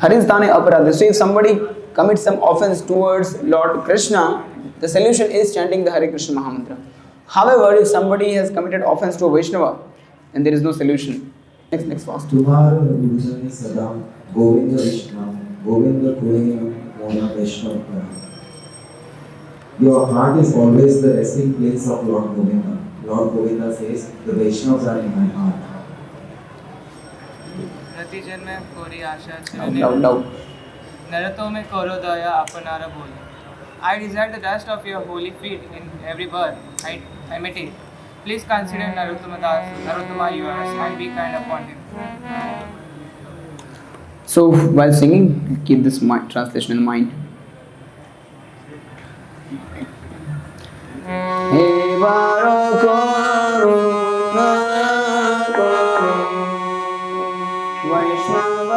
Haristhane aparadha. So if somebody commits some offense towards Lord Krishna, the solution is chanting the Hare Krishna Mahamantra. However, if somebody has committed offense to a Vaishnava, then there is no solution. Next fast. तुम्हारा भूषण सदा गोविंद विष्णु गोविंद कुलेन मोना वैष्णव. Your heart is always the resting place of Lord Govinda. Lord Govinda says, the Vaishnavas are in my heart. प्रतिजन में कोरी आशा Loud. नरतों में करो दया अपनारा बोलो. I desire the dust of your holy feet in every birth I imitate. Please consider Narottama yours and be kind upon him. So while singing, keep this translation in mind. Hey Baro Karuna Karo Vaishnava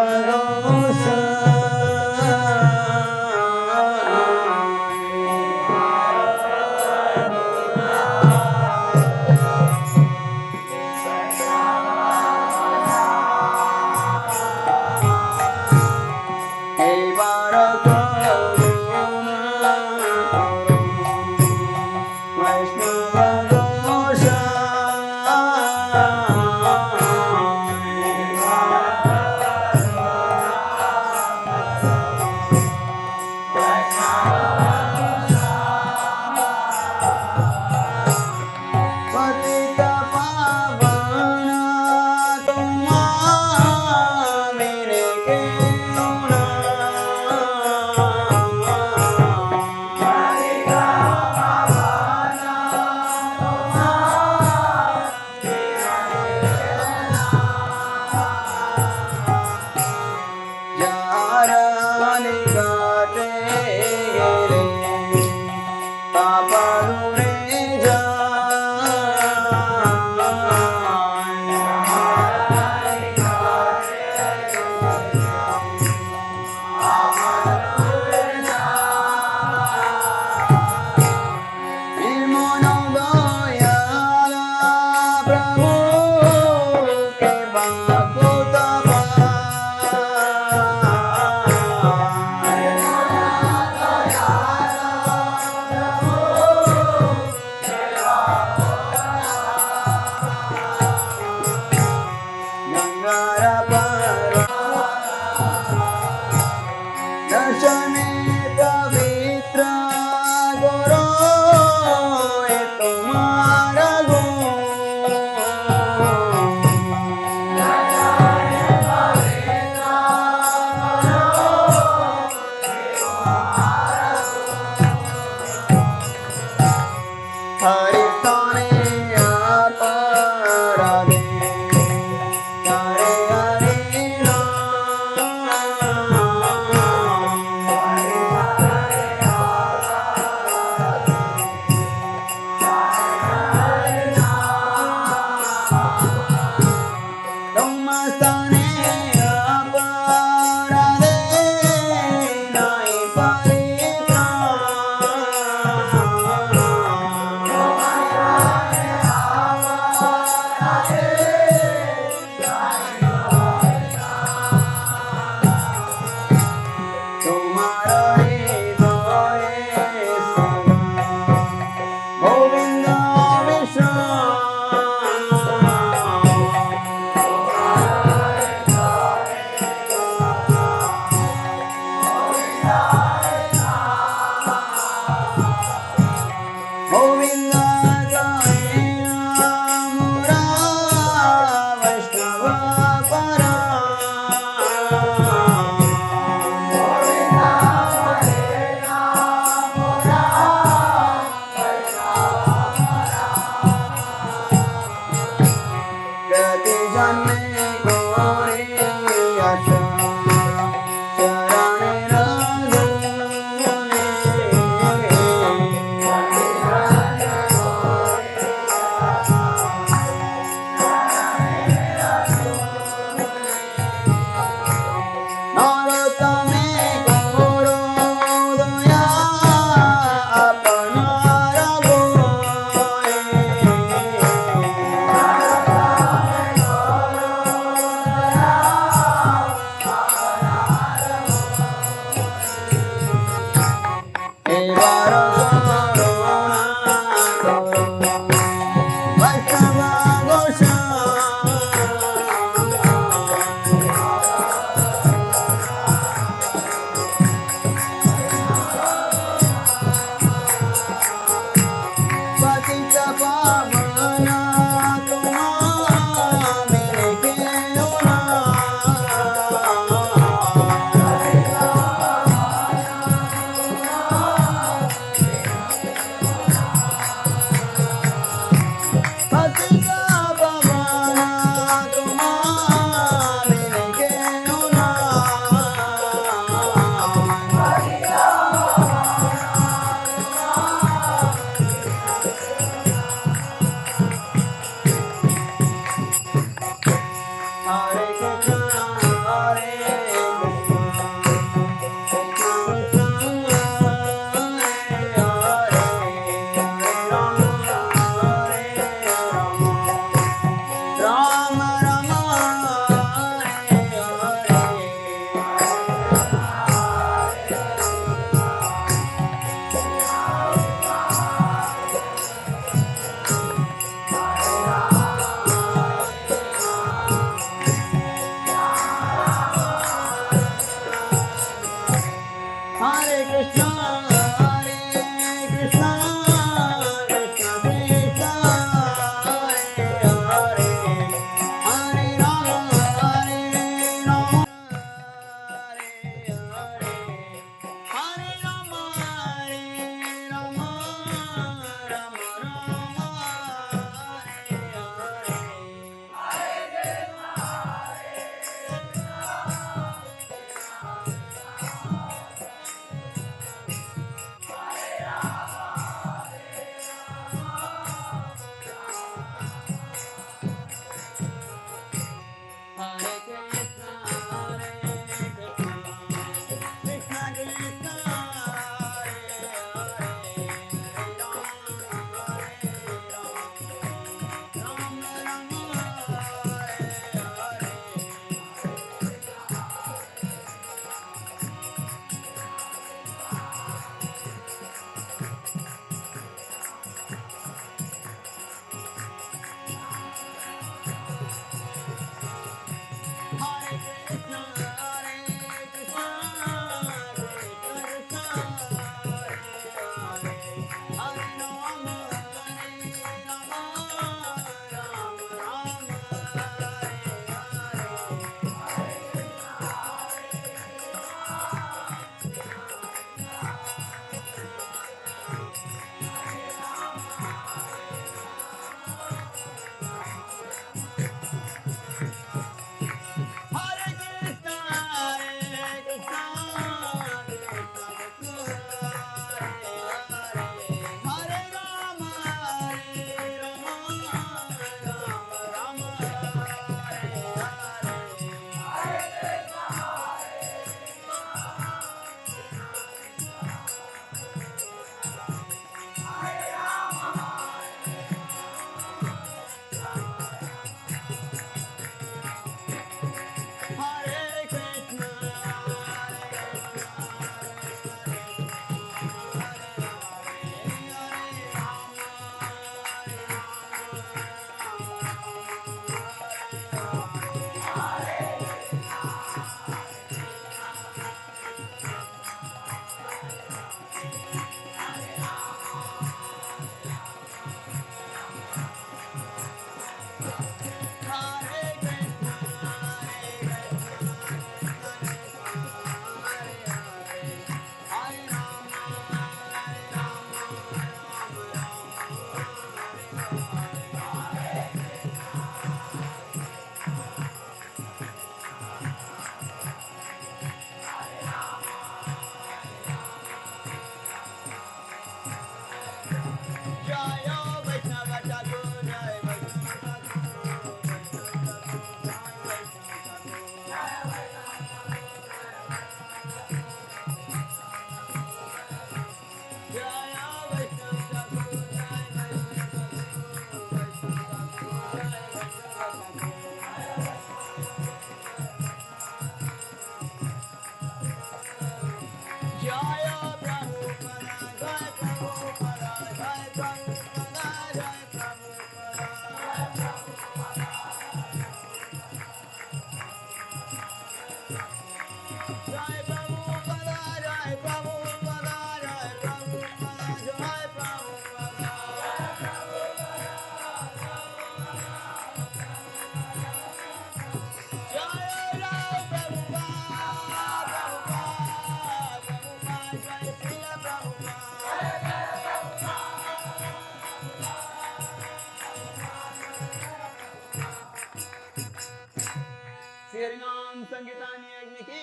Harinam Sankirtani Agni ki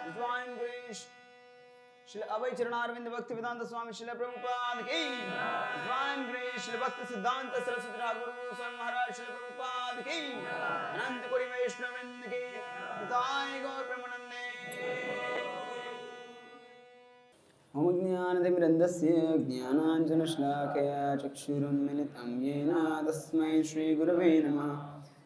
Divine Grace Srila Abhay Charanarvind Bhaktisiddhanta Swami Srila Prabhupada ki Divine Grace Srila Bhaktisiddhanta Saraswati Thakura Swami Maharaj Srila Prabhupada ki Anant Kori Vaishnavrind ki Nitai Gaur Premanande Om Jnanatimirandasya Jnananjanashlakaya Chakshuram Militam Yena Tasmai Shri Gurave Namah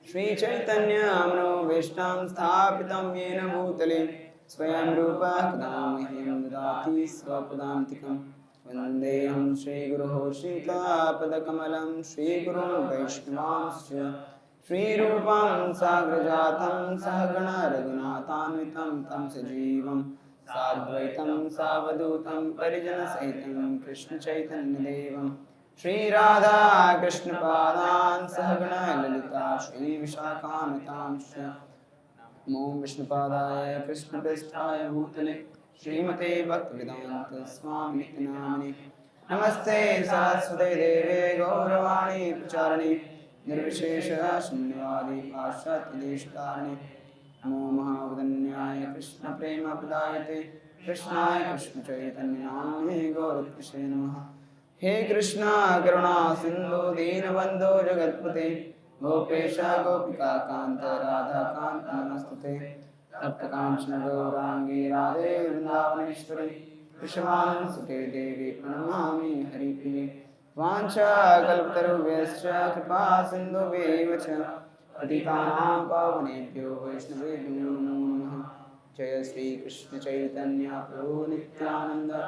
Shri Chaitanya Amno Vishtam Sthapitam Yena Bhutale Swayam Rupa Kadamahyam Dadati Swapadamtikam Vandeham Shri Guruho Shita Padakamalam Shri Guru Vaishnavamscha Shri Rupam Sagrajatam Sahagana Raghunathanvitam Tam Sajivam Sadvaitam Savadutam Parijana Saitam Krishna Chaitanya Devam Shri Radha Krishna Padan Sahagana Lalita Shri Vishakamatam Shri Namo Vishnu Padaya Krishna Prasthaya Bhutale Srimate Bhaktisiddhanta Swami Namani Namaste Saraswati Deve Gauravani Pracharani Nirvishesha Shunyavadi Pashyati Deshtarani Namo Mahavadanyaya Krishna Prema Pradayate Krishnaya Krishna Chaitanya Namane Gaur Krishna Namaha He Krishna Karuna Sindhu Deenabandhu Jagatpate Gopesha Gopika Kanta Radha Kanta Namastute Tapta Kanchana Gaurangi Radhe Vrindavaneshwari Krishavan Sute Devi Pranamami Hari Priye Vancha Kalptarubhyascha Kripa Sindhu Vevacha Patitanam Pavanebhyo Vaishnavebhyo Namo Namaha Jaya Sri Krishna Chaitanya Prabhu Nityananda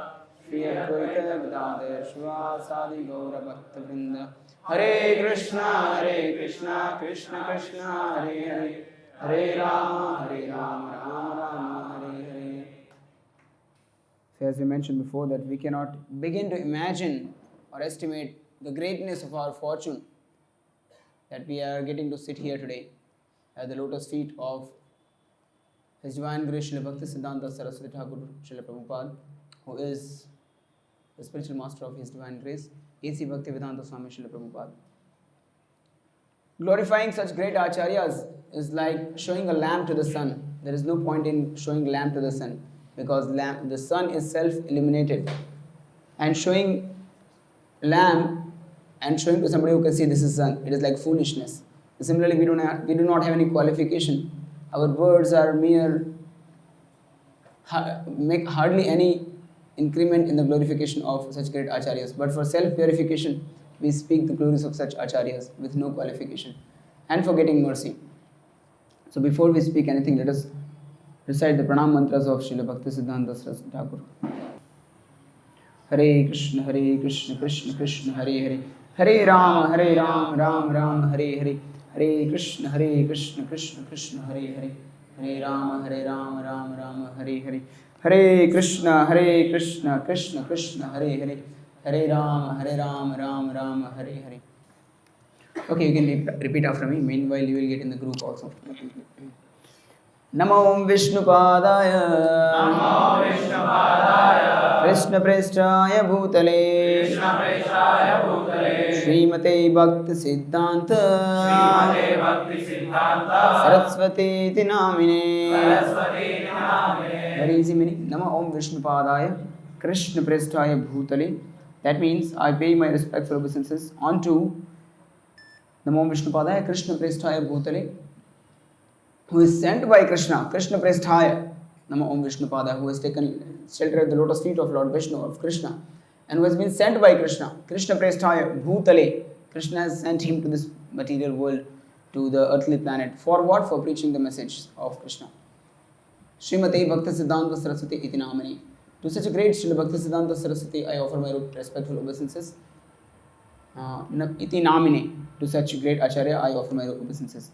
Shri Advaita Gadadhar Shivasadi Gaura Bhakta Vrinda Hare Krishna Krishna Krishna Hare Hare Hare Rama Rama Rama Hare Hare. So as we mentioned before that we cannot begin to imagine or estimate the greatness of our fortune that we are getting to sit here today at the lotus feet of His Divine Grace Srila Bhaktisiddhanta Saraswati Thakur Srila Prabhupada, who is the spiritual master of His Divine Grace, A.C. Bhaktivedanta Swami Srila Prabhupada. Glorifying such great acharyas is like showing a lamp to the sun. There is no point in showing lamp to the sun because the sun is self-illuminated. And showing lamp and showing to somebody who can see this is sun, it is like foolishness. Similarly, we do not have any qualification. Our words are make hardly any increment in the glorification of such great acharyas. But for self-purification, we speak the glories of such acharyas with no qualification and for getting mercy. So before we speak anything, let us recite the pranam mantras of Srila Bhaktisiddhanta Saraswati Thakur. Hare Krishna, Krishna Krishna, Hare Hare. Hare Rama, Rama Rama, Hare Hare. Hare Krishna, Krishna Krishna, Hare Hare. Hare Rama, Rama Rama, Hare Hare. Hare Krishna, Krishna Krishna, Hare Hare. Hare Rama, Rama Rama, Hare Hare. Okay, you can repeat after me. Meanwhile, you will get in the group also. Namo Vishnupadaya Krishna Prasthaya Bhutale Srimate Bhaktisiddhanta Sarasvati Namine. Very easy meaning. Namo Om Vishnupadaya Krishna Prasthaya Bhutale. That means I pay my respectful obeisances unto Namo Vishnupadaya Krishna Prasthaya Bhutale, who is sent by Krishna, Krishna Prasthaya, Namo Om Vishnupadaya, who has taken shelter at the lotus feet of Lord Vishnu, of Krishna, and who has been sent by Krishna, Krishna Prasthaya Bhutale. Krishna has sent him to this material world, to the earthly planet. For what? For preaching the message of Krishna. Srimate Bhaktisiddhanta Saraswati iti namani. To such a great Srila Bhaktisiddhanta Sarasvati, I offer my respectful obeisances. Iti namine. To such great Acharya, I offer my obeisances.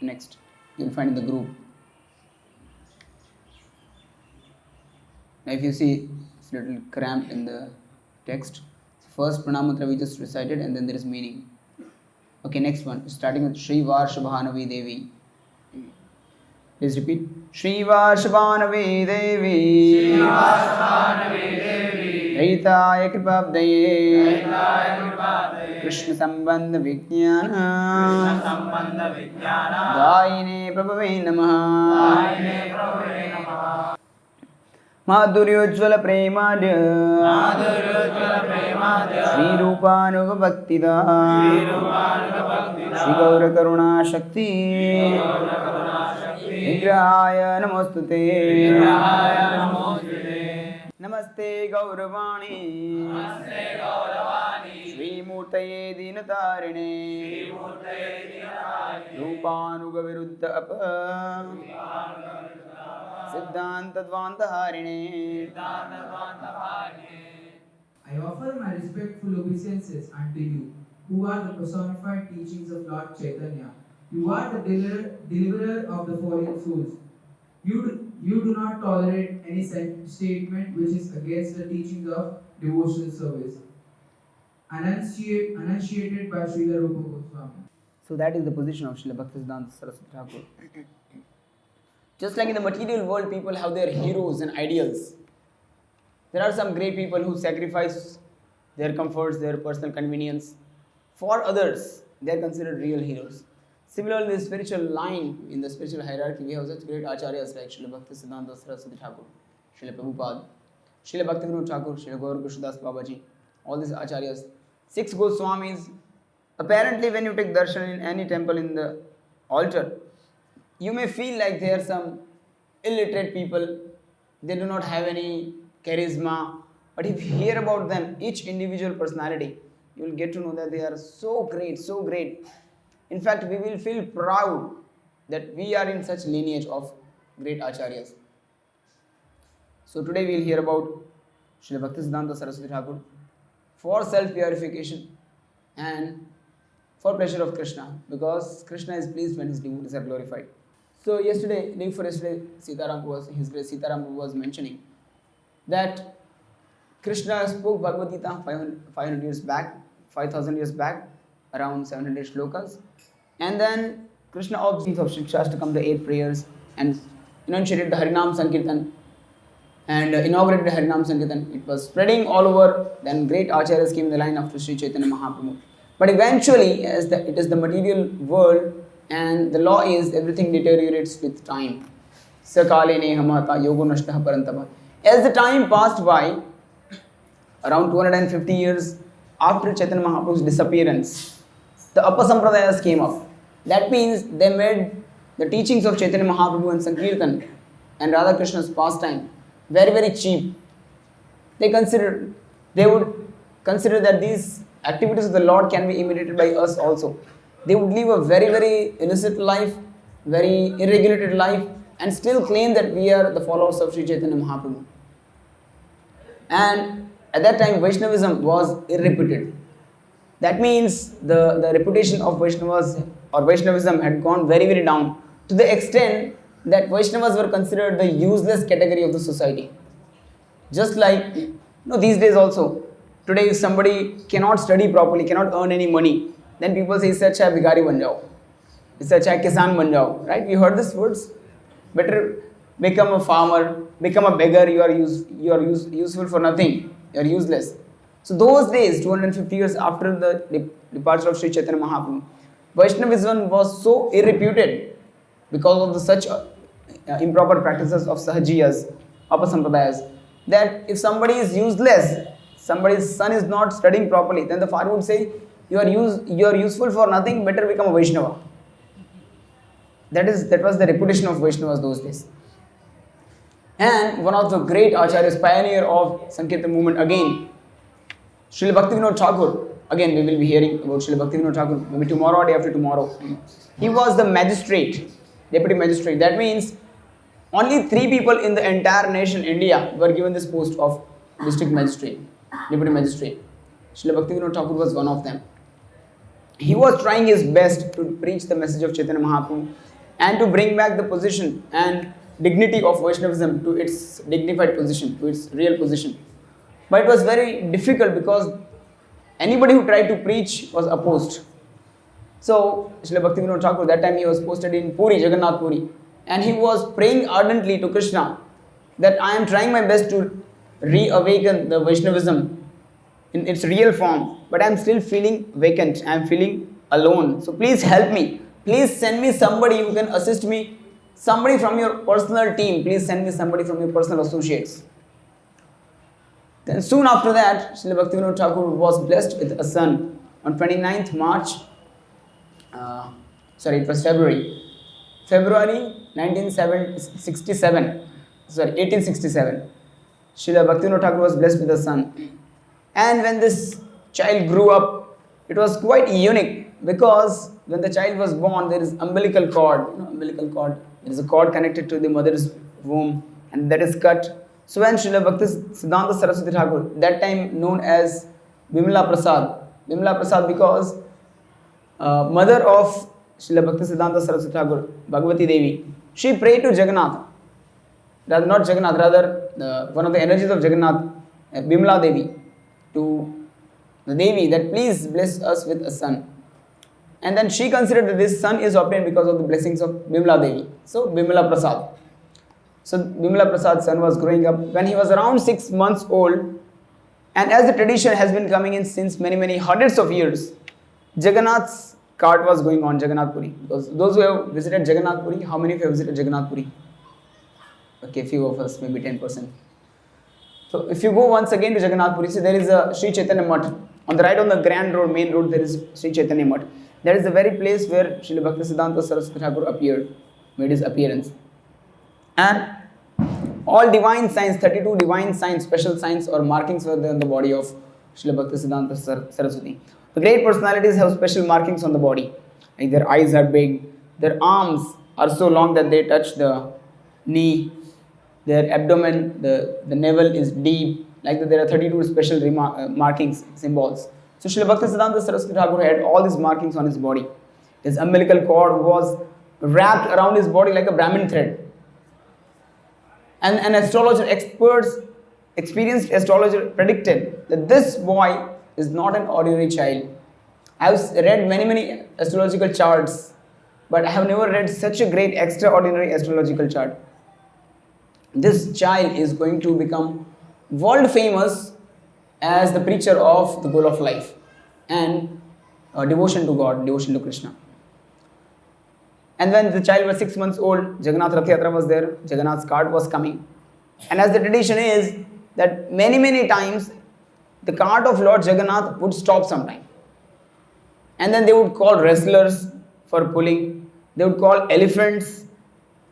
Next, you will find in the group. Now, if you see, it's a little cramped in the text. First Pranamantra we just recited, and then there is meaning. Okay, next one. Starting with Shri Varshabhanavi Devi. Please repeat. Shri Varshabhanavi Devi. Shri Varshabhanavi Devi. Haitaya Kripabdaye. Haitaya Kripabdaye. Krishna Sambandha Vijnana. Krishna Sambandha Vijnana. Daine Prabhave Namaha. Daine Prabhave Namaha. Madhuryojjvala Premadya. Madhuryojjvala Premadya. Shri Rupanuga Bhaktida. Shri Rupanuga Bhaktida. Shri Gaura Karuna Shakti. Shri Gaura Karuna Shakti. Vigrahaya Namostute. Vigrahaya Namostute. Namaste Gauravani. Namaste Gauravani. Shri Murtaye Dinatarine. Shri Murtaye Dinatarine. Rupanuga Viruddha Apa. Siddhanta Dvanta Harine. I offer my respectful obeisances unto you, who are the personified teachings of Lord Chaitanya. You are the deliverer of the fallen souls. You do not tolerate any statement which is against the teachings of devotional service, enunciated by Srila Rupa Goswami. So that is the position of Srila Bhaktisiddhanta Saraswati Thakur. Just like in the material world, people have their heroes and ideals. There are some great people who sacrifice their comforts, their personal convenience for others. They are considered real heroes. Similarly, in the spiritual line, in the spiritual hierarchy, we have such great acharyas like Srila Bhaktisiddhanta Saraswati Thakur, Srila Prabhupada, Srila Bhaktivinoda Thakur, Srila Gaur Krishnadas Babaji, all these acharyas. 6 Goswamis. Apparently, when you take darshan in any temple in the altar, you may feel like they are some illiterate people. They do not have any charisma. But if you hear about them, each individual personality, you will get to know that they are so great, so great. In fact, we will feel proud that we are in such lineage of great acharyas. So today we will hear about Srila Bhaktisiddhanta Saraswati Thakur for self-purification and for pleasure of Krishna, because Krishna is pleased when his devotees are glorified. So yesterday, day before yesterday, His Grace Sitaram was mentioning that Krishna spoke Bhagavad Gita 500 years back, 5,000 years back, around 700 shlokas. And then Krishna observed of Shikshashtakam, the 8 prayers, and enunciated the Harinam Sankirtan and inaugurated the Harinam Sankirtan. It was spreading all over. Then great acharyas came in the line after Sri Chaitanya Mahaprabhu. But eventually, as it is the material world, and the law is everything deteriorates with time. Sakale nehamata yogo nashtah parantapa. As the time passed by, around 250 years after Chaitanya Mahaprabhu's disappearance, the Apasampradayas came up. That means they made the teachings of Chaitanya Mahaprabhu and Sankirtan and Radha Krishna's pastime very, very cheap. They would consider that these activities of the Lord can be imitated by us also. They would live a very, very innocent life, very irregulated life, and still claim that we are the followers of Sri Chaitanya Mahaprabhu. And at that time, Vaishnavism was irreputed. That means the reputation of Vaishnavas or Vaishnavism had gone very, very down, to the extent that Vaishnavas were considered the useless category of the society. Just like, these days also, today if somebody cannot study properly, cannot earn any money, then people say, "Isse acha bhikari ban jao, isse acha kisan ban jao," right? We heard these words. Better become a farmer, become a beggar. You are useful for nothing. You are useless. So those days, 250 years after the departure of Sri Chaitanya Mahaprabhu, Vaishnavism was so irreputed because of the such improper practices of Sahajiyas, Apasampradayas, that if somebody is useless, somebody's son is not studying properly, then the father would say, you are useful for nothing, better become a Vaishnava. That was the reputation of Vaishnavas those days. And one of the great acharyas, pioneer of Sankirtan movement again, Srila Bhaktivinoda Thakur, again we will be hearing about Srila Bhaktivinoda Thakur maybe tomorrow or day after tomorrow. He was the magistrate, deputy magistrate. That means Only 3 people in the entire nation, India, were given this post of district magistrate, deputy magistrate. Srila Bhaktivinoda Thakur was one of them. He was trying his best to preach the message of Chaitanya Mahaprabhu and to bring back the position and dignity of Vaishnavism to its dignified position, to its real position. But it was very difficult because anybody who tried to preach was opposed. So, Srila Bhaktivinoda Thakur, that time he was posted in Puri, Jagannath Puri, and he was praying ardently to Krishna that I am trying my best to reawaken the Vaishnavism in its real form, but I am still feeling vacant, I am feeling alone. So please help me. Please send me somebody who can assist me, somebody from your personal team. Please send me somebody from your personal associates. Then soon after that, Srila Bhaktivinoda Thakur was blessed with a son on 29th March, it was February 1867. Srila Bhaktivinoda Thakur was blessed with a son. And when this child grew up, it was quite unique because when the child was born, there is umbilical cord. There is a cord connected to the mother's womb, and that is cut. So when Srila Bhaktisiddhanta Saraswati Thakur, that time known as Bimala Prasad because mother of Srila Bhaktisiddhanta Saraswati Thakur, Bhagavati Devi, she prayed to Jagannath, rather one of the energies of Jagannath, Bimala Devi, to the Devi that please bless us with a son. And then she considered that this son is obtained because of the blessings of Bimala Devi. So Bimala Prasad. So Bimala Prasad's son was growing up when he was around 6 months old. And as the tradition has been coming in since many hundreds of years, Jagannath's cart was going on Jagannath Puri. Because those who have visited Jagannath Puri, how many of you have visited Jagannath Puri? Okay, few of us, maybe 10%. So if you go once again to Jagannath Puri, see there is a Sri Chaitanya Mutt. On the right on the grand road, main road, there is Sri Chaitanya Mutt. That is the very place where Srila Bhaktisiddhanta Saraswati Thakur made his appearance. And all divine signs, 32 divine signs, special signs or markings were there on the body of Srila Bhaktisiddhanta Saraswati. The great personalities have special markings on the body. Like their eyes are big, their arms are so long that they touch the knee, their abdomen, the navel is deep, like that there are 32 special markings, symbols. So Srila Bhaktisiddhanta Saraswati Thakur had all these markings on his body. His umbilical cord was wrapped around his body like a Brahmin thread. And an astrologer, experienced astrologer predicted that this boy is not an ordinary child. I have read many astrological charts, but I have never read such a great extraordinary astrological chart. This child is going to become world famous as the preacher of the goal of life and devotion to God, devotion to Krishna. And when the child was 6 months old, Jagannath Rath Yatra was there, Jagannath's cart was coming. And as the tradition is that many times the cart of Lord Jagannath would stop sometime. And then they would call wrestlers for pulling, they would call elephants.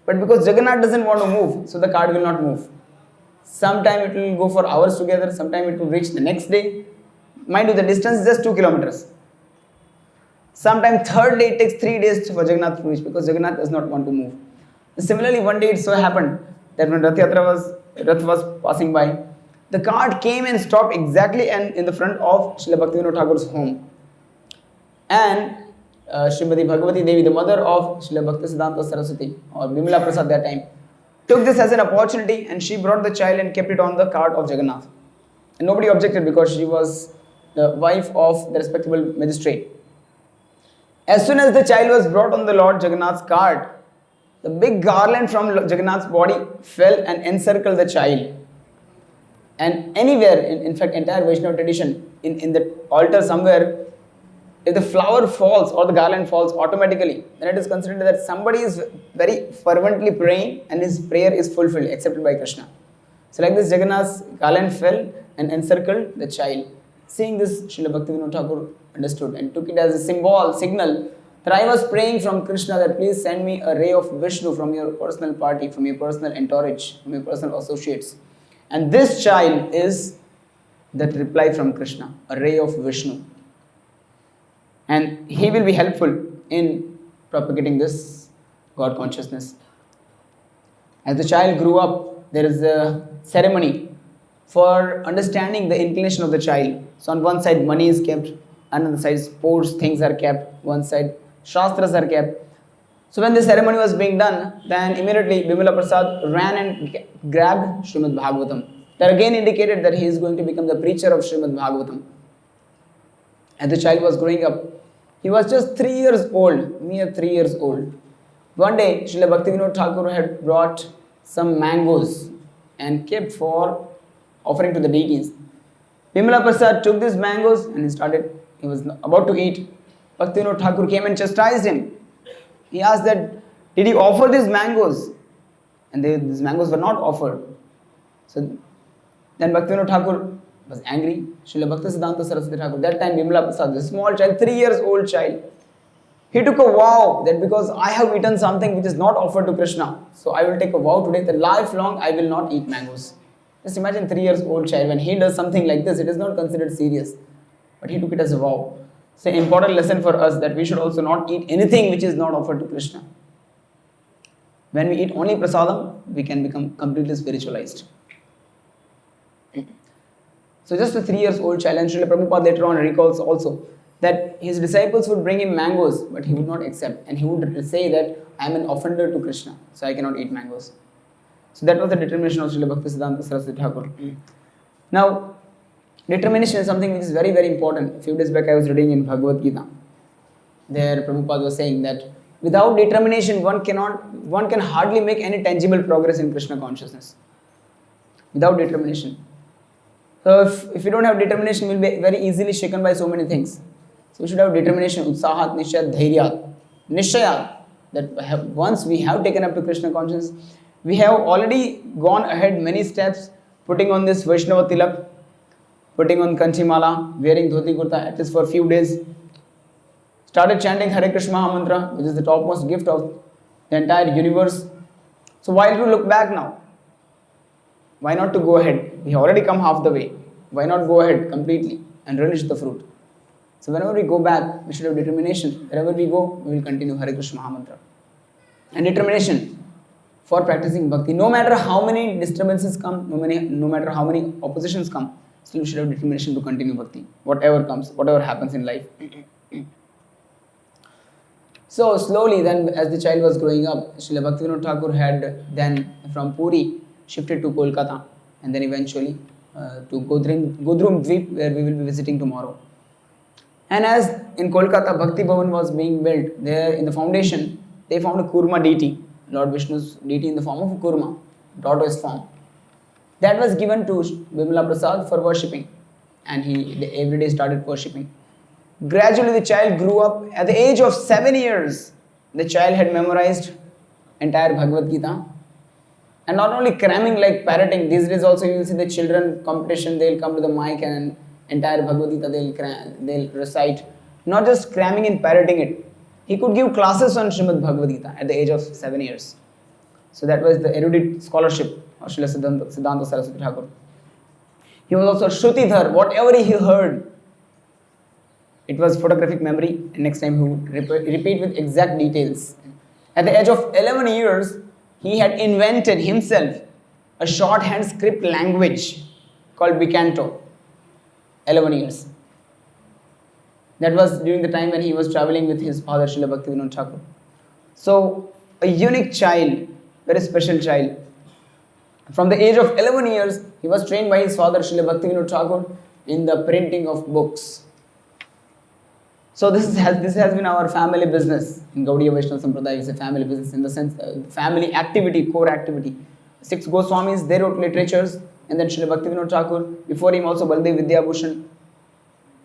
But because Jagannath doesn't want to move, so the cart will not move. Sometime it will go for hours together, sometime it will reach the next day. Mind you, the distance is just 2 kilometers. Sometime third day it takes 3 days for Jagannath to reach because Jagannath does not want to move. Similarly, one day it so happened that when Rath was passing by, the cart came and stopped exactly in the front of Srila Bhaktivinoda Thakur's home. And Srimati Bhagavati Devi, the mother of Srila Bhaktisiddhanta Saraswati or Bimala Prasad that time, took this as an opportunity and she brought the child and kept it on the cart of Jagannath. And nobody objected because she was the wife of the respectable magistrate. As soon as the child was brought on the Lord Jagannath's cart, the big garland from Jagannath's body fell and encircled the child. And anywhere, in fact, entire Vaishnava tradition, in the altar somewhere, if the flower falls or the garland falls automatically, then it is considered that somebody is very fervently praying and his prayer is fulfilled, accepted by Krishna. So like this, Jagannath's garland fell and encircled the child. Seeing this, Srila Bhaktivinoda Thakur understood and took it as a signal that I was praying from Krishna that please send me a ray of Vishnu from your personal party, from your personal entourage, from your personal associates. And this child is that reply from Krishna, a ray of Vishnu. And he will be helpful in propagating this God consciousness. As the child grew up, there is a ceremony for understanding the inclination of the child. So on one side money is kept, another side sports things are kept, one side shastras are kept. So when the ceremony was being done, then immediately Bimala Prasad ran and grabbed Srimad Bhagavatam. That again indicated that he is going to become the preacher of Srimad Bhagavatam. As the child was growing up, he was just 3 years old, mere 3 years old. One day, Srila Bhaktivinoda Thakur had brought some mangoes and kept for offering to the deities. Bimala Prasad took these mangoes and he was about to eat. Bhaktivinoda Thakur came and chastised him. He asked that, did he offer these mangoes? And these mangoes were not offered. So then Bhaktivinoda Thakur was angry. Srila Bhaktisiddhanta Sarasvati Thakur, that time Bimala Prasad, the small child, 3 years old child, he took a vow that because I have eaten something which is not offered to Krishna, so I will take a vow today that lifelong I will not eat mangoes. Just imagine 3 years old child, when he does something like this, it is not considered serious. But he took it as a vow. It's an important lesson for us that we should also not eat anything which is not offered to Krishna. When we eat only prasadam, we can become completely spiritualized. So just a 3 years old child, and Srila Prabhupada later on recalls also that his disciples would bring him mangoes, but he would not accept, and he would say that I am an offender to Krishna, so I cannot eat mangoes. So that was the determination of Srila Bhaktisiddhanta Saraswati Thakur. Now, determination is something which is very, very important. A few days back I was reading in Bhagavad Gita. There Prabhupada was saying that without determination one can hardly make any tangible progress in Krishna consciousness. Without determination. So if we don't have determination, we will be very easily shaken by so many things. So we should have determination, utsahat, nishayat, dhairyat, nishayat, that once we have taken up to Krishna consciousness, we have already gone ahead many steps, putting on this Vaishnava tilak, putting on Kanchimala, wearing dhoti kurta at least for a few days, started chanting Hare Krishna Mahamantra, which is the topmost gift of the entire universe. So why do we look back now? Why not to go ahead? We have already come half the way. Why not go ahead completely and relish the fruit? So whenever we go back, we should have determination. Wherever we go, we will continue Hare Krishna Mahamantra. And determination for practicing bhakti. No matter how many disturbances come, no matter how many oppositions come, still we should have determination to continue bhakti. Whatever comes, whatever happens in life. So slowly then, as the child was growing up, Srila Bhaktivinoda Thakur had then from Puri shifted to Kolkata, and then eventually to Godrum Dweep, where we will be visiting tomorrow. And as in Kolkata, Bhakti Bhavan was being built, there in the foundation, they found a Kurma deity, Lord Vishnu's deity in the form of a Kurma, tortoise form. That was given to Bimala Prasad for worshipping, and he every day started worshipping. Gradually the child grew up. At the age of 7 years, the child had memorized entire Bhagavad Gita. And not only cramming like parroting, these days also you will see the children competition, they will come to the mic and entire Bhagavad Gita they'll recite. Not just cramming and parroting it. He could give classes on Srimad Bhagavad Gita at the age of 7 years. So that was the erudite scholarship of Srila Siddhanta Saraswati Thakur. He was also Shrutidhar. Whatever he heard, it was photographic memory, and next time he would repeat with exact details. At the age of 11 years, he had invented himself a shorthand script language called Bicanto. 11 years. That was during the time when he was traveling with his father, Srila Bhaktivinoda Thakur. So, a unique child, very special child. From the age of 11 years, he was trained by his father, Srila Bhaktivinoda Thakur, in the printing of books. So this has been our family business. In Gaudiya Vaishnava Sampradaya, it's a family business in the sense, family activity, core activity. 6 Goswamis, they wrote literatures, and then Srila Bhaktivinoda Thakur, before him also Baldev Vidyabhushan,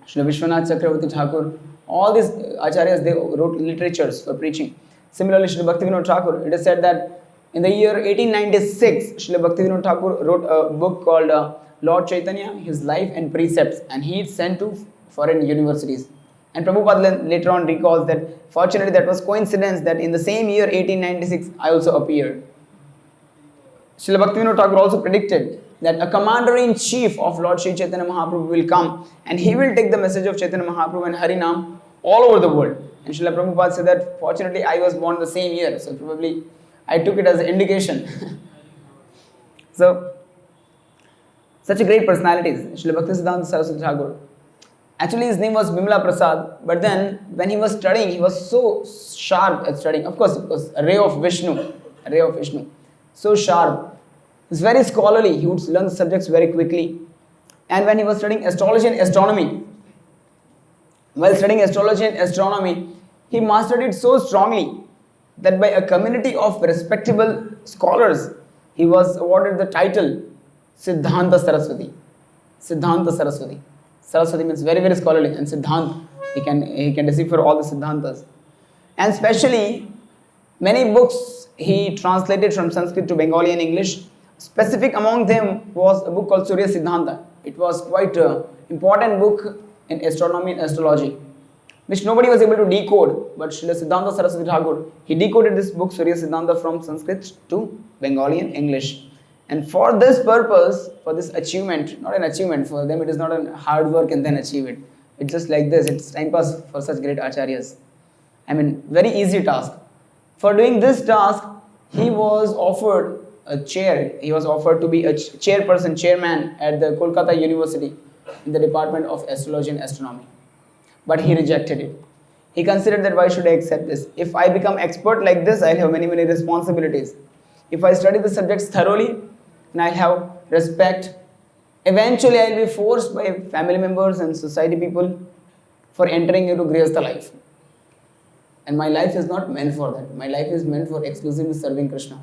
Srila Vishwanath Chakravarti Thakur, all these acharyas, they wrote literatures for preaching. Similarly, Srila Bhaktivinoda Thakur, it is said that in the year 1896, Srila Bhaktivinoda Thakur wrote a book called Lord Chaitanya, His Life and Precepts, and he is sent to foreign universities. And Prabhupada later on recalls that fortunately that was coincidence that in the same year 1896 I also appeared. Srila Bhaktivinoda Thakur also predicted that a commander-in-chief of Lord Sri Chaitanya Mahaprabhu will come and he will take the message of Chaitanya Mahaprabhu and Harinam all over the world. And Srila Prabhupada said that fortunately I was born the same year, so probably I took it as an indication. So, such a great personalities. Srila Bhaktisiddhanta Saraswati Thakur. Actually, his name was Bimla Prasad, but then when he was studying, he was so sharp at studying. Of course, it was a ray of Vishnu, a ray of Vishnu. So sharp. He was very scholarly. He would learn the subjects very quickly. And when he was studying astrology and astronomy, while studying astrology and astronomy, he mastered it so strongly that by a community of respectable scholars, he was awarded the title Siddhanta Saraswati. Siddhanta Saraswati. Saraswati means very, very scholarly, and Siddhanta, he can decipher all the Siddhantas. And especially, many books he translated from Sanskrit to Bengali and English. Specific among them was a book called Surya Siddhanta. It was quite an important book in astronomy and astrology, which nobody was able to decode. But Srila Siddhanta Saraswati Thakur, he decoded this book Surya Siddhanta from Sanskrit to Bengali and English. And for this purpose, for this achievement, not an achievement, for them it is not a hard work and then achieve it. It's just like this, it's time pass for such great acharyas. I mean, very easy task. For doing this task, he was offered a chair. He was offered to be a chairperson, chairman at the Kolkata University in the Department of Astrology and Astronomy. But he rejected it. He considered that why should I accept this? If I become expert like this, I'll have many, many responsibilities. If I study the subjects thoroughly, and I'll have respect, eventually I'll be forced by family members and society people for entering into Grihastha life. And my life is not meant for that. My life is meant for exclusively serving Krishna.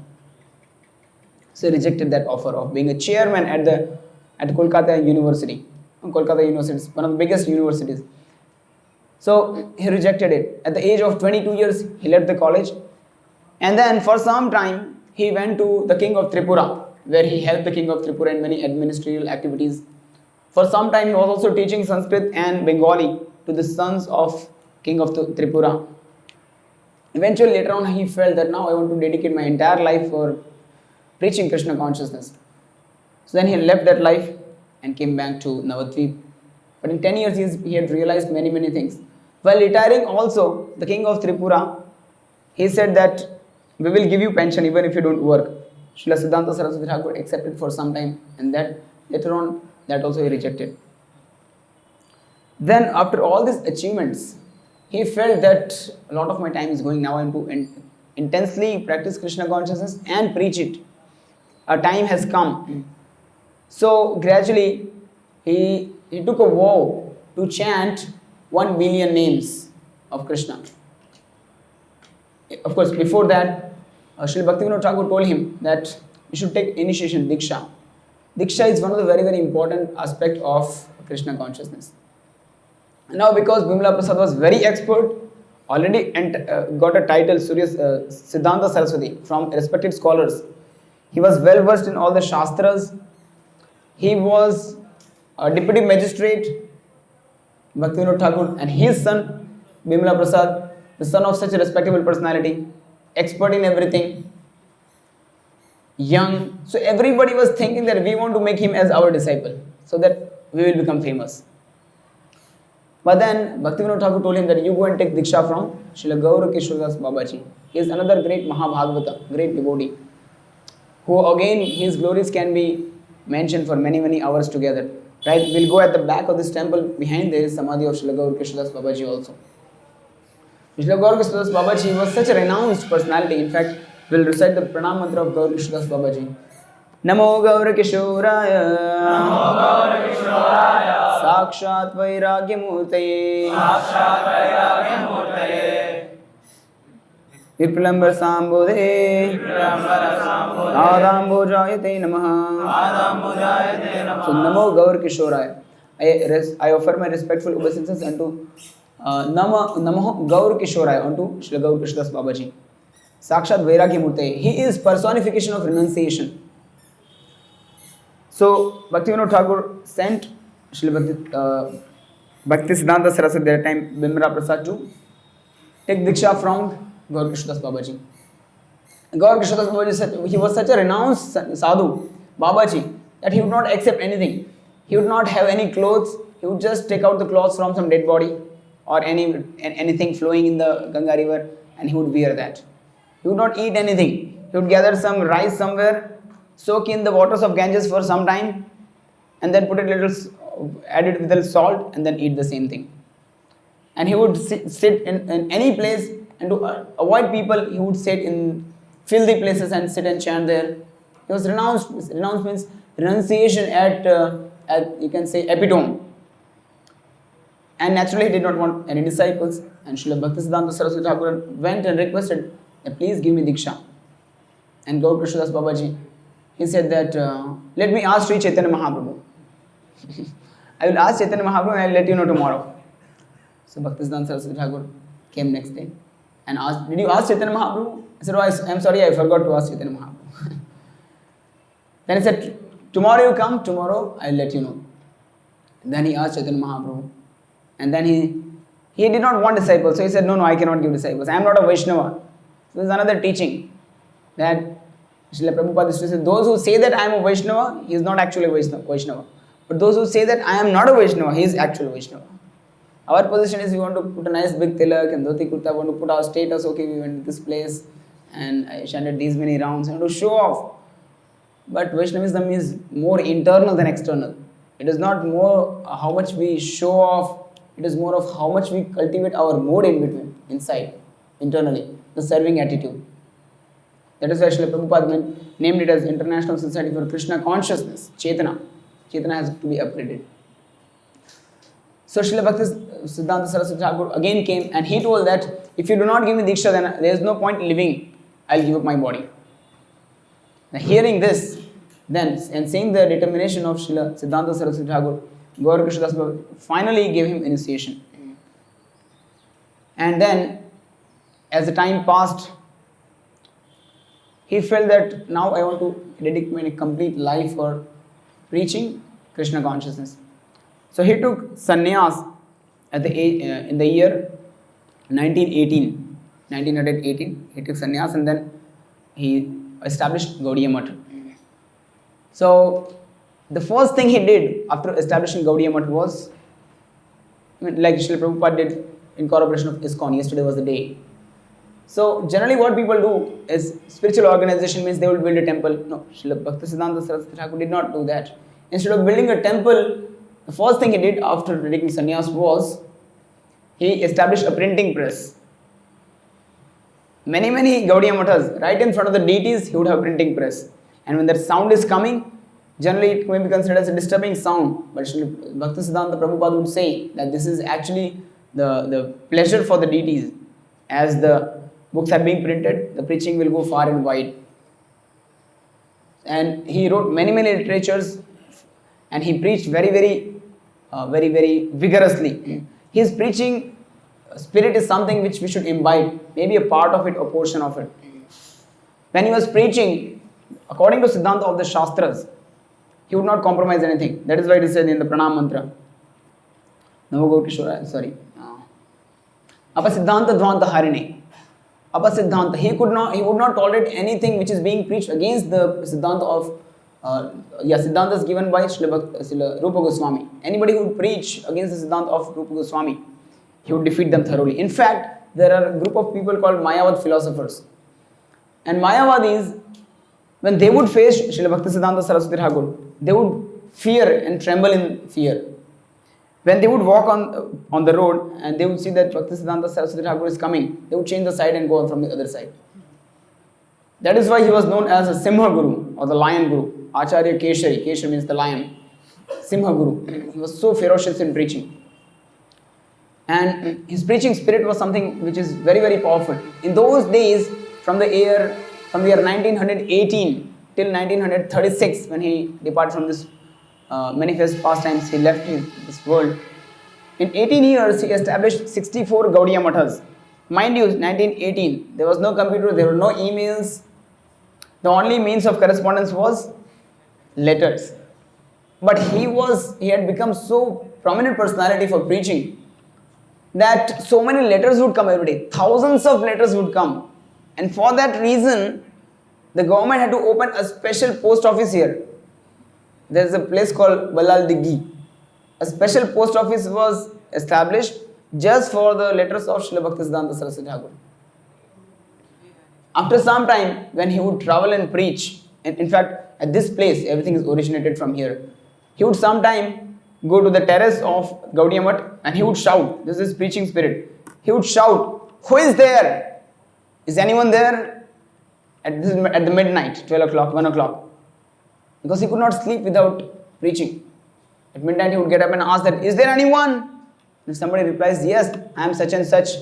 So he rejected that offer of being a chairman at Kolkata University. Kolkata University is one of the biggest universities. So he rejected it. At the age of 22 years, he left the college. And then for some time, he went to the king of Tripura, where he helped the king of Tripura in many administrative activities. For some time, he was also teaching Sanskrit and Bengali to the sons of king of Tripura. Eventually, later on, he felt that now I want to dedicate my entire life for preaching Krishna consciousness. So then he left that life and came back to Navadvip. But in 10 years, he had realized many, many things. While retiring also, the king of Tripura, he said that we will give you pension even if you don't work. Srila Siddhanta Saraswati Thakur accepted for some time, and that later on, that also he rejected. Then after all these achievements, he felt that a lot of my time is going now into intensely practice Krishna consciousness and preach it. A time has come. So gradually, he took a vow to chant 1 billion names of Krishna. Of course, before that, Srila Bhaktivinoda Thakur told him that you should take initiation, Diksha. Diksha is one of the very, very important aspects of Krishna consciousness. Now, because Bimla Prasad was very expert, already got a title, Siddhanta Saraswati, from respected scholars. He was well versed in all the Shastras. He was a deputy magistrate, Bhaktivinoda Thakur, and his son, Bimla Prasad, the son of such a respectable personality, expert in everything, young. So everybody was thinking that we want to make him as our disciple, so that we will become famous. But then Bhaktivinoda Thakur told him that you go and take Diksha from Srila Gaur Kishoredas Babaji. He is another great Mahabhagavata, great devotee, who again his glories can be mentioned for many, many hours together. Right? We'll go at the back of this temple. Behind there is Samadhi of Srila Gaur Kishoredas Babaji also. Srila Gaur Kishoredas Babaji was such a renounced personality. In fact, we'll recite the Pranam Mantra of Gaur Kishoredas Babaji. Namo Gaur Kishoraya, Namo Gaur Kishoraya, Sakshat Vairagya Murtaye, Sakshat Vairagya Murtaye, Vipralambar Sambodhe, Vipralambar Sambodhe, Adambojayate Namaha, Adambojayate Namaha. So Namo Gaur Kishoraya. I offer my respectful obeisances unto Namo Gaur Kishoraya, unto Srila Gaur Kishoredas Babaji. Sakshat Vairagya Murtaye. He is personification of renunciation. So Bhaktivinoda Thakur sent Srila Bhaktisiddhanta Saraswati at that time, Bimla Prasad, to take Diksha from Gaur Kishoredas Babaji. Gaur Kishoredas Babaji said he was such a renounced sadhu, Babaji, that he would not accept anything. He would not have any clothes. He would just take out the clothes from some dead body or anything flowing in the Ganga river, and he would wear that. He would not eat anything. He would gather some rice somewhere, soak in the waters of Ganges for some time, and then put it add it with a little salt, and then eat the same thing. And he would sit in any place, and to avoid people, he would sit in filthy places and sit and chant there. He was renounced. Renounce means renunciation at you can say epitome. And naturally, he did not want any disciples. And Srila Bhaktisiddhanta Saraswati Thakura went and requested that please give me Diksha. And Gaur Krishnadas Babaji, he said that let me ask Sri Chaitanya Mahaprabhu. I will ask Chaitanya Mahaprabhu and I will let you know tomorrow. So Bhaktisiddhanta Saraswati Thakur came next day and asked, did you ask Chaitanya Mahaprabhu? I said, oh, I'm sorry, I forgot to ask Chaitanya Mahaprabhu. Then he said, tomorrow you come, tomorrow I will let you know. Then he asked Chaitanya Mahaprabhu. And then he did not want disciples. So he said, no, I cannot give disciples. I am not a Vaishnava. So this is another teaching that Srila Prabhupada used to say, those who say that I am a Vaishnava, he is not actually a Vaishnava. But those who say that I am not a Vaishnava, he is actually a Vaishnava. Our position is we want to put a nice big tilak and dhoti kurta, want to put our status, okay, we went to this place and I chanted these many rounds and to show off. But Vaishnavism is more internal than external. It is not more how much we show off, it is more of how much we cultivate our mood in between, inside, internally, the serving attitude. That is why Srila Prabhupada named it as International Society for Krishna Consciousness, Chaitana. Chaitana has to be upgraded. So Srila Bhaktisiddhanta Saraswati Thakur again came and he told that if you do not give me Diksha, then there is no point in living, I will give up my body. Now hearing this, then, and seeing the determination of Srila Siddhanta Saraswati Thakur, Gaur Krishnadas Babaji finally gave him initiation. And then, as the time passed, he felt that now I want to dedicate my complete life for preaching Krishna consciousness. So he took sannyas at in the year 1918. He took sannyas and then he established Gaudiya Math. So the first thing he did after establishing Gaudiya Math was, like Srila Prabhupada did incorporation of ISKCON. Yesterday was the day. So generally what people do is spiritual organization means they will build a temple. No, Srila Bhaktisiddhanta Saraswati Thakur did not do that. Instead of building a temple, the first thing he did after taking sannyas was he established a printing press. Many Gaudiya Mathas, right in front of the deities, he would have a printing press. And when that sound is coming, generally it may be considered as a disturbing sound. But Bhaktisiddhanta Prabhupada would say that this is actually the pleasure for the deities. As the books are being printed, the preaching will go far and wide. And he wrote many literatures and he preached very vigorously. His preaching spirit is something which we should imbibe, maybe a part of it, a portion of it. When he was preaching, according to Siddhanta of the Shastras, he would not compromise anything. That is why it is said in the Pranam Mantra. Namo Gaur Kishora, sorry. Apasiddhanta Dvanta Harine. Apasiddhanta. He would not tolerate anything which is being preached against the Siddhanta of Siddhantas given by Srila Rupa Goswami. Anybody who would preach against the Siddhanta of Rupa Goswami, he would defeat them thoroughly. In fact, there are a group of people called Mayavad philosophers. And Mayavadis, when they would face Srila Bhaktisiddhanta Saraswati Thakur, they would fear and tremble in fear. When they would walk on the road and they would see that Bhaktisiddhanta Saraswati Thakur is coming, they would change the side and go on from the other side. That is why he was known as a Simha Guru or the Lion Guru. Acharya Keshari. Keshari means the lion. Simha Guru. He was so ferocious in preaching. And his preaching spirit was something which is very powerful. In those days, from the year 1918 till 1936, when he departed from this manifest pastimes, he left this world. In 18 years, he established 64 Gaudiya Mathas. Mind you, 1918, there was no computer, there were no emails. The only means of correspondence was letters. But he had become so prominent personality for preaching that so many letters would come every day. Thousands of letters would come. And for that reason, the government had to open a special post office here. There is a place called Balal Diggi. A special post office was established just for the letters of Srila Bhaktisiddhanta Saraswati Thakur. After some time, when he would travel and preach, and in fact, at this place, everything is originated from here. He would sometime go to the terrace of Gaudiya Mutt and he would shout. This is preaching spirit. He would shout, "Who is there? Is anyone there?" At the midnight, 12 o'clock, 1 o'clock. Because he could not sleep without preaching. At midnight, he would get up and ask that, "Is there anyone?" And somebody replies, "Yes, I am such and such."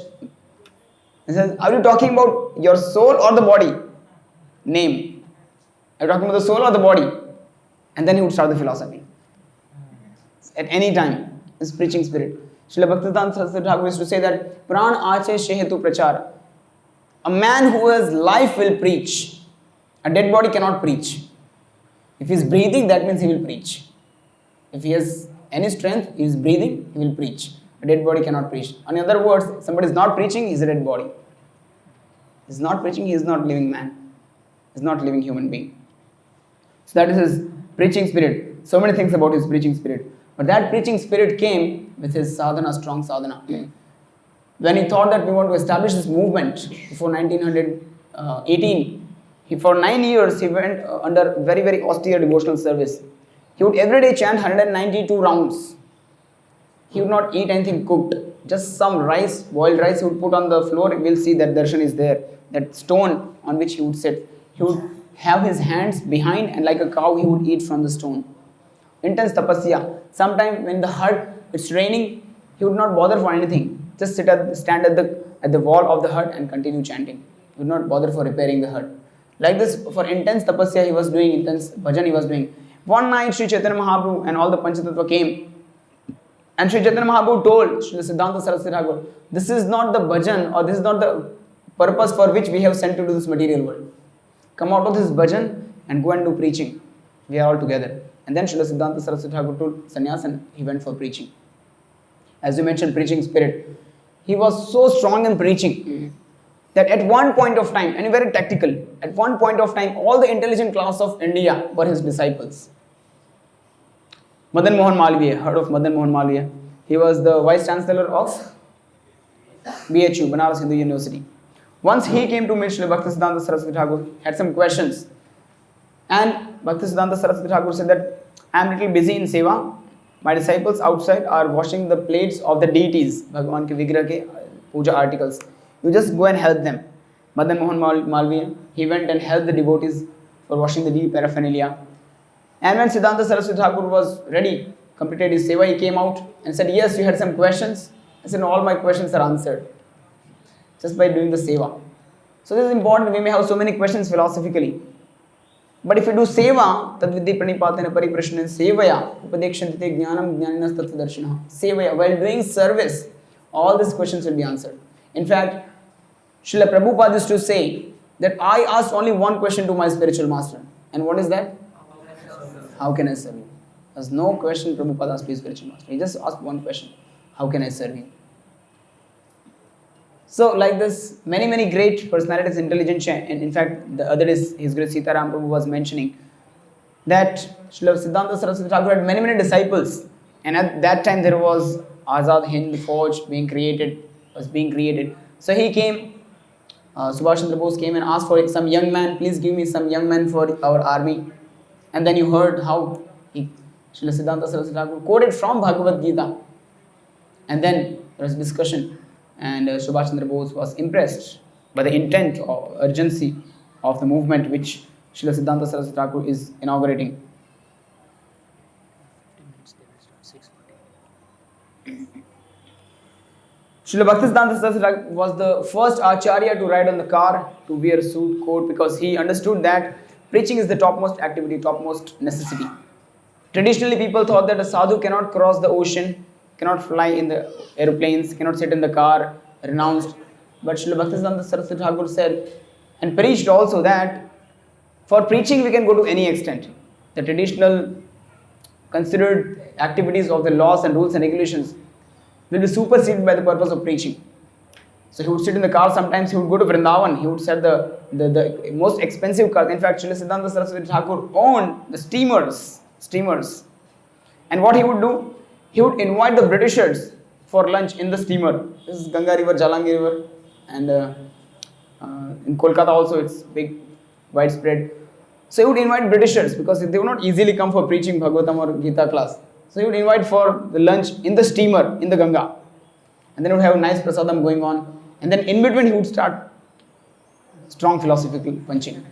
He says, "Are you talking about your soul or the body?" Name. Are you talking about the soul or the body? And then he would start the philosophy. At any time, his preaching spirit. Srila Bhaktisiddhanta Saraswati Thakur used to say that, "Pran ache shehetu prachar." A man who has life will preach. A dead body cannot preach. If he is breathing, that means he will preach. If he has any strength, he is breathing, he will preach. A dead body cannot preach. In other words, somebody is not preaching, he is a dead body. He is not preaching, he is not living man. He is not living human being. So that is his preaching spirit. So many things about his preaching spirit. But that preaching spirit came with his sadhana, strong sadhana. When he thought that we want to establish this movement before 1918, for 9 years he went under very, very austere devotional service. He would every day chant 192 rounds. He would not eat anything cooked. Just some rice, boiled rice he would put on the floor. We will see that darshan is there. That stone on which he would sit. He would have his hands behind and like a cow he would eat from the stone. Intense tapasya. Sometime when the hut, it's raining, he would not bother for anything. Just stand at the wall of the hut and continue chanting. He would not bother for repairing the hut. Like this, for intense tapasya he was doing, intense bhajan he was doing. One night Sri Chaitanya Mahaprabhu and all the Panchatattva came. And Sri Chaitanya Mahaprabhu told Srila Siddhanta Saraswati Thakur, "This is not the bhajan or this is not the purpose for which we have sent you to this material world. Come out of this bhajan and go and do preaching. We are all together." And then Srila Siddhanta Saraswati Thakur took sannyas and he went for preaching. As you mentioned, preaching spirit. He was so strong in preaching that at one point of time, and very tactical, at one point of time, all the intelligent class of India were his disciples. Madan Mohan Malviya, heard of Madan Mohan Malviya? He was the vice chancellor of BHU, Banaras Hindu University. Once he came to meet Srila Bhaktisiddhanta Saraswati Thakur, had some questions. And Bhaktisiddhanta Saraswati Thakur said that, "I am a little busy in seva. My disciples outside are washing the plates of the deities, Bhagwan ke Vigrah ke puja articles. You just go and help them." Madan Mohan Malviya, he went and helped the devotees for washing the paraphernalia. And when Siddhanta Saraswati Thakur was ready, completed his seva, he came out and said, "Yes, you had some questions." I said, "No, all my questions are answered just by doing the seva." So this is important. We may have so many questions philosophically. But if you do seva, tad vidhi pranipatena pariprashna sevaya, upadekshantite jnanam jnaninas tattvadarshina. Sevaya, while doing service, all these questions will be answered. In fact, Srila Prabhupada used to say that I asked only one question to my spiritual master. And what is that? How can I serve you? There's no question Prabhupada asked to his spiritual master. He just asked one question. How can I serve you? So like this, many, many great personalities, intelligent, and in fact, the other is His Grace Sitaram Prabhu was mentioning that Srila Siddhanta Saraswati Thakur had many, many disciples. And at that time there was Azad Hind Fauj was being created. So he came, Subhash Chandra Bose came and asked for some young man, "Please give me some young man for our army." And then you heard how Srila Siddhanta Saraswati Thakur quoted from Bhagavad Gita. And then there was discussion. And Subhash Chandra Bose was impressed by the intent or urgency of the movement which Srila Siddhanta Saraswati Thakur is inaugurating. Srila Bhaktisiddhanta Saraswati Thakur was the first acharya to ride on the car, to wear a suit coat, because he understood that preaching is the topmost activity, topmost necessity. Traditionally, people thought that a sadhu cannot cross the ocean, cannot fly in the aeroplanes, cannot sit in the car, renounced. But Srila Bhaktisiddhanta Saraswati Thakur said and preached also that for preaching we can go to any extent. The traditional considered activities of the laws and rules and regulations will be superseded by the purpose of preaching. So he would sit in the car, sometimes he would go to Vrindavan, he would set the most expensive cars. In fact, Srila Siddhanta Saraswati Thakur owned the steamers. And what he would do, he would invite the Britishers for lunch in the steamer. This is Ganga River, Jalangi River, and In Kolkata also it's big, widespread. So he would invite Britishers because they would not easily come for preaching Bhagavatam or Gita class. So he would invite for the lunch in the steamer, in the Ganga. And then he would have a nice prasadam going on. And then in between he would start strong philosophical punching.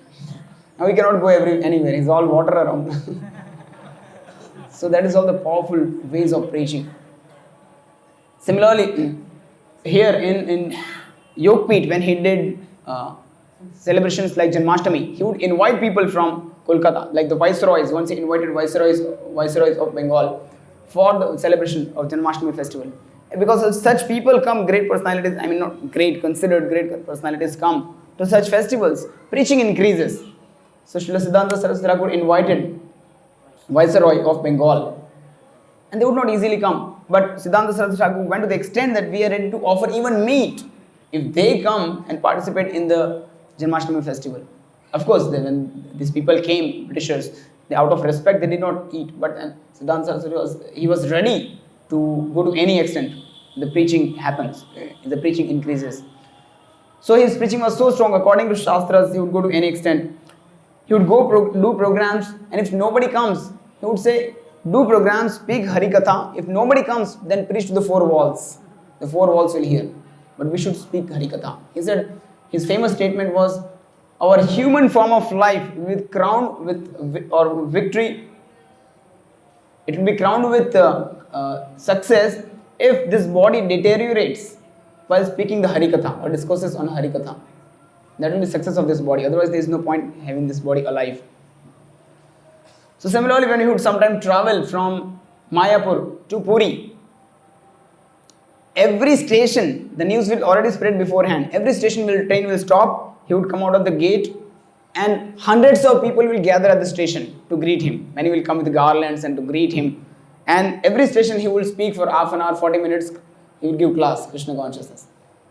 Now he cannot go anywhere, it's all water around. So that is all the powerful ways of preaching. Similarly, here in Yogpit, when he did celebrations like Janmashtami, he would invite people from Kolkata, like the viceroys. Once he invited viceroys of Bengal for the celebration of Janmashtami festival. Because of such people come great personalities, I mean not great, considered great personalities come to such festivals, preaching increases. So Srila Siddhanta Saraswati Thakur invited Viceroy of Bengal, and they would not easily come. But Siddhanta Saraswati Thakur went to the extent that we are ready to offer even meat if they come and participate in the Janmashtami festival. Of course, when these people came, Britishers, they out of respect they did not eat. But Siddhanta Saraswati was ready to go to any extent. The preaching happens, the preaching increases. So his preaching was so strong. According to Shastras, he would go to any extent. He would go do programs, and if nobody comes, he would say, do programs, speak Harikatha. If nobody comes, then preach to the four walls. The four walls will hear. But we should speak Harikatha. He said, his famous statement was, our human form of life with crowned with or victory, it will be crowned with success if this body deteriorates while speaking the Harikatha or discourses on Harikatha. That will be the success of this body. Otherwise, there is no point having this body alive. So similarly, when you would sometimes travel from Mayapur to Puri, every station, the news will already spread beforehand. Every station train will stop. He would come out of the gate, and hundreds of people will gather at the station to greet him. Many will come with garlands and to greet him. And every station he will speak for half an hour, 40 minutes. He will give class, Krishna consciousness.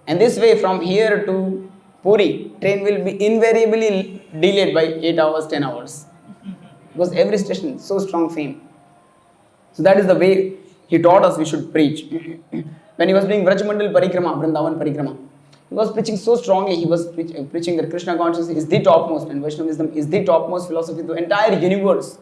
And this way, from here to Puri, train will be invariably delayed by 8 hours, 10 hours. Because every station, so strong fame. So that is the way he taught us we should preach. When he was doing Vrajamandal Parikrama, Vrindavan Parikrama, he was preaching so strongly. He was preaching that Krishna consciousness is the topmost and Vaishnavism is the topmost philosophy of the entire universe.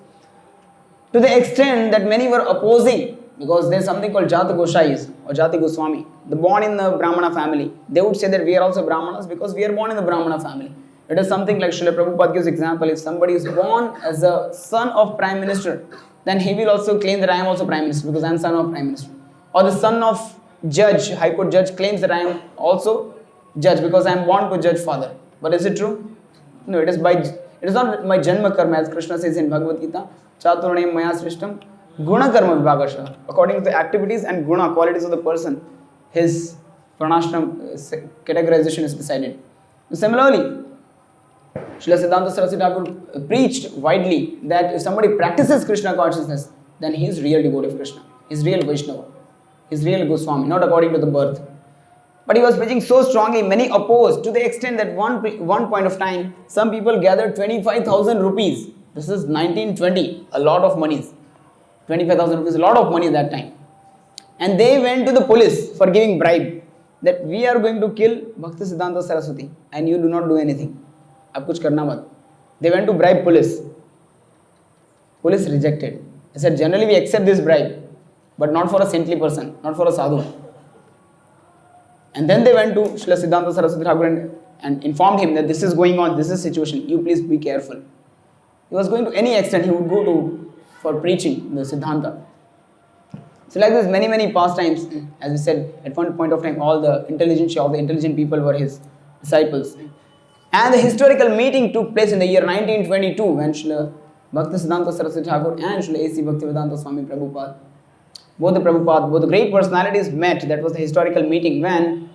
To the extent that many were opposing, because there is something called Jata Goshais or Jati Goswami, the born in the Brahmana family. They would say that we are also Brahmanas because we are born in the Brahmana family. It is something like Srila Prabhupada gives example. If somebody is born as a son of Prime Minister, then he will also claim that I am also Prime Minister because I am son of Prime Minister. Or the son of judge, High Court judge claims that I am also judge because I am born to judge father. But is it true? No, it is not my janma karma, as Krishna says in Bhagavad Gita, Chaturanyam Maya Srishtam Guna Karma Vibhagasha. According to the activities and guna, qualities of the person, his pranashram categorization is decided. Similarly, Srila Siddhanta Saraswati Thakur preached widely that if somebody practices Krishna consciousness, then he is real devotee of Krishna. He is real Vaishnava. He is real Goswami, not according to the birth. But he was preaching so strongly, many opposed, to the extent that one point of time, some people gathered 25,000 rupees. This is 1920, a lot of money. 25,000 rupees, a lot of money that time. And they went to the police for giving bribe, that we are going to kill Bhaktisiddhanta Saraswati and you do not do anything. Ab kuch karna mat. They went to bribe police. Police rejected. They said, generally we accept this bribe, but not for a saintly person, not for a sadhu. And then they went to Srila Siddhanta Saraswati Thakur and informed him that this is going on, this is the situation, you please be careful. He was going to any extent, he would go to for preaching the Siddhanta. So like this, many pastimes, as we said, at one point of time, all the intelligent people were his disciples. And the historical meeting took place in the year 1922 when Srila Bhaktisiddhanta Saraswati Thakur and Srila A.C. Bhaktivedanta Swami Prabhupada, both the great personalities met. That was the historical meeting when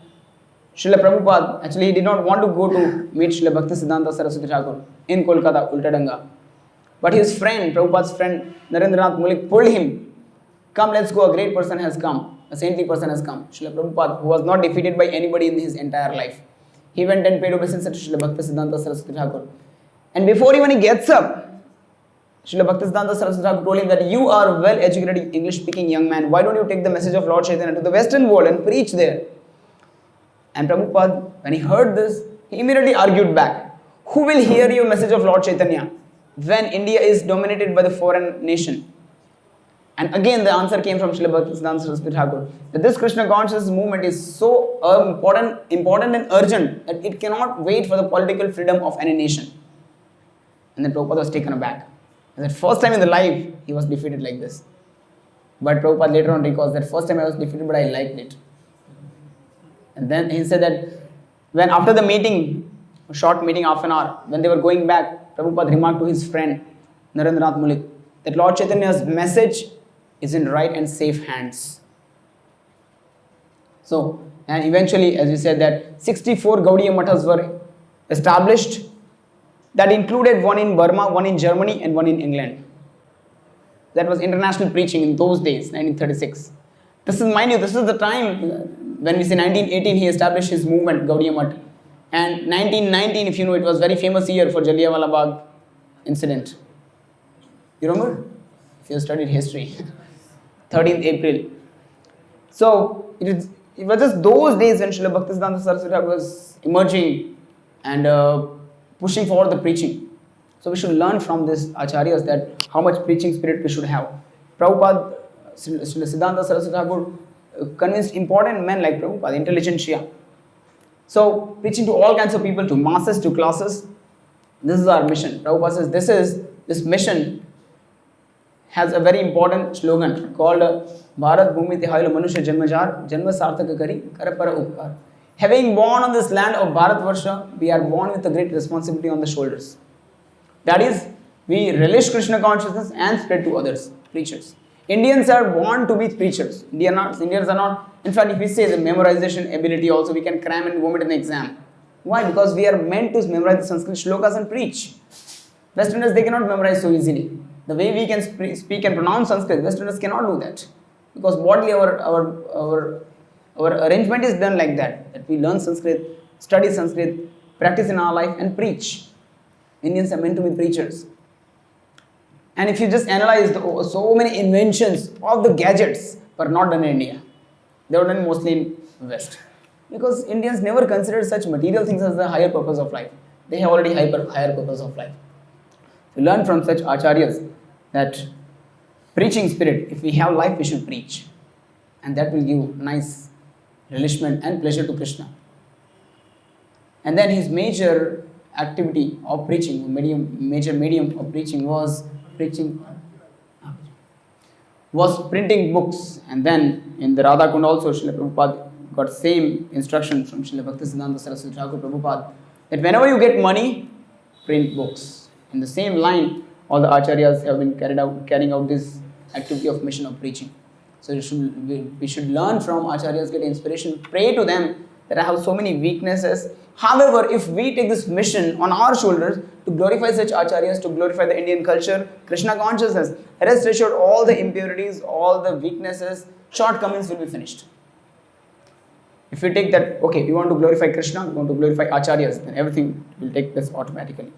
Srila Prabhupada, actually he did not want to go to meet Srila Bhaktisiddhanta Saraswati Thakur in Kolkata, Ultadanga. But his friend, Prabhupada's friend, Narendranath Mulik pulled him. Come, let's go, a great person has come, a saintly person has come. Srila Prabhupada, who was not defeated by anybody in his entire life, he went and paid obeisance to Srila Bhaktisiddhanta Saraswati Thakur. And before even he gets up, Srila Bhaktisiddhanta Saraswati Thakur told him that you are a well-educated English-speaking young man. Why don't you take the message of Lord Chaitanya to the Western world and preach there? And Prabhupada, when he heard this, He immediately argued back. Who will hear your message of Lord Chaitanya when India is dominated by the foreign nation? And again the answer came from Srila Bhaktisiddhanta Saraswati Thakur that this Krishna consciousness movement is so important and urgent that it cannot wait for the political freedom of any nation. And then Prabhupada was taken aback. And that first time in the life he was defeated like this. But Prabhupada later on recalls that first time I was defeated but I liked it. And then he said that when after the meeting, a short meeting, half an hour, when they were going back, Prabhupada remarked to his friend Narendranath Mulik that Lord Chaitanya's message is in right and safe hands. So, and eventually, as we said, that 64 Gaudiya Mathas were established. That included one in Burma, one in Germany, and one in England. That was international preaching in those days, 1936. This is, mind you, this is the time when we say 1918 he established his movement, Gaudiya Math. And 1919, if you know, it was very famous year for Jallianwala Bagh incident. You remember? If you studied history. 13th April. So, it was just those days when Srila Bhaktisiddhanta Saraswati was emerging and pushing forward the preaching. So we should learn from this acharyas that how much preaching spirit we should have. Prabhupada, Srila Siddhanta Saraswati Thakur convinced important men like Prabhupada, intelligentsia. So preaching to all kinds of people, to masses, to classes, this is our mission. Prabhupada says this mission has a very important slogan called Bharat Bhumi Tihayla Manusha Janmajar Janma Sarthaka Kari Karapara Upkar. Having born on this land of Bharatvarsha, we are born with a great responsibility on the shoulders. That is, we relish Krishna consciousness and spread to others, preachers. Indians are born to be preachers. Indians are not. In fact, if we say the memorization ability also, we can cram and vomit in the exam. Why? Because we are meant to memorize the Sanskrit shlokas and preach. Westerners, they cannot memorize so easily. The way we can speak and pronounce Sanskrit, Westerners cannot do that. Because bodily our arrangement is done like that we learn Sanskrit, study Sanskrit, practice in our life and preach. Indians are meant to be preachers. And if you just analyze so many inventions of the gadgets were not done in India. They were done mostly in West. Because Indians never considered such material things as the higher purpose of life. They have already higher purpose of life. To learn from such acharyas that preaching spirit, if we have life, we should preach. And that will give nice relishment and pleasure to Krishna. And then his major activity of preaching, major medium of preaching was printing books. And then in the Radha Kund also, Srila Prabhupada got same instruction from Srila Bhaktisiddhanta Saraswati Thakur Prabhupada that whenever you get money, print books. In the same line, all the acharyas have been carrying out this activity of mission of preaching. So we should learn from acharyas, get inspiration, pray to them that I have so many weaknesses. However, if we take this mission on our shoulders to glorify such acharyas, to glorify the Indian culture, Krishna consciousness, rest assured all the impurities, all the weaknesses, shortcomings will be finished. If we take that, okay, we want to glorify Krishna, we want to glorify acharyas, then everything will take place automatically.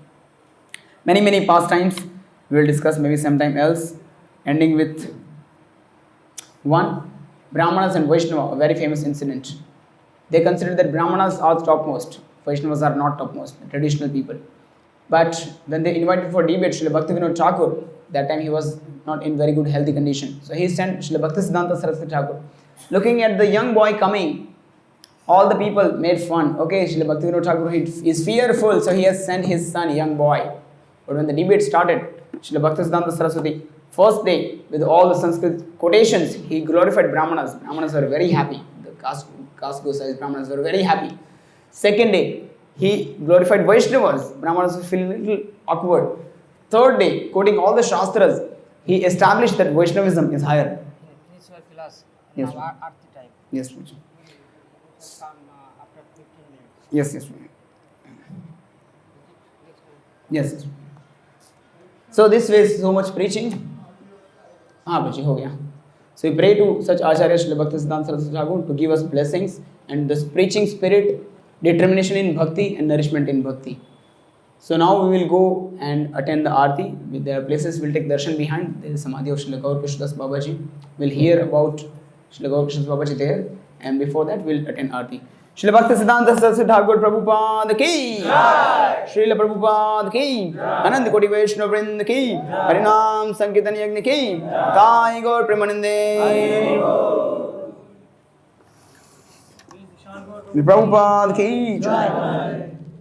Many pastimes we will discuss maybe sometime else, ending with one, Brahmanas and Vaishnava, a very famous incident. They consider that Brahmanas are topmost, Vaishnavas are not topmost, traditional people. But when they invited for debate Srila Bhaktivinoda Thakur, that time he was not in very good healthy condition. So he sent Srila Bhaktisiddhanta Saraswati Thakur. Looking at the young boy coming, all the people made fun. Okay, Srila Bhaktivinoda Thakur is fearful, so he has sent his son, young boy. But when the debate started, Srila Bhaktisiddhanta Saraswati, first day, with all the Sanskrit quotations, he glorified Brahmanas. Brahmanas were very happy. The caste Gosais Brahmanas were very happy. Second day, he glorified Vaishnavas. Brahmanas were feeling a little awkward. Third day, quoting all the Shastras, he established that Vaishnavism is higher. Please your class. Yes, Now ma'am. at the time. Yes, Raju. Come after 15 minutes. Yes, yes. Yes, yes. So this way, so much preaching. Bhaji, ho gaya. So we pray to such Acharya Srila Bhaktisiddhanta Saraswati Thakur to give us blessings and this preaching spirit, determination in bhakti and nourishment in bhakti. So now we will go and attend the Aarti. With their places, we will take darshan behind. There is Samadhi of Srila Gaur Krishnadas Babaji. We will hear about Srila Gaur Krishnadas Babaji there. And before that, we will attend Aarti. Srila Bhaktisiddhanta Saraswati Thakur Prabhupada ki Srila Prabhupada ki Anand Koti Vaishnava Vrind ki Harinam Sankirtan Yagna ki Sai Gaur Premanande Prabhupada ki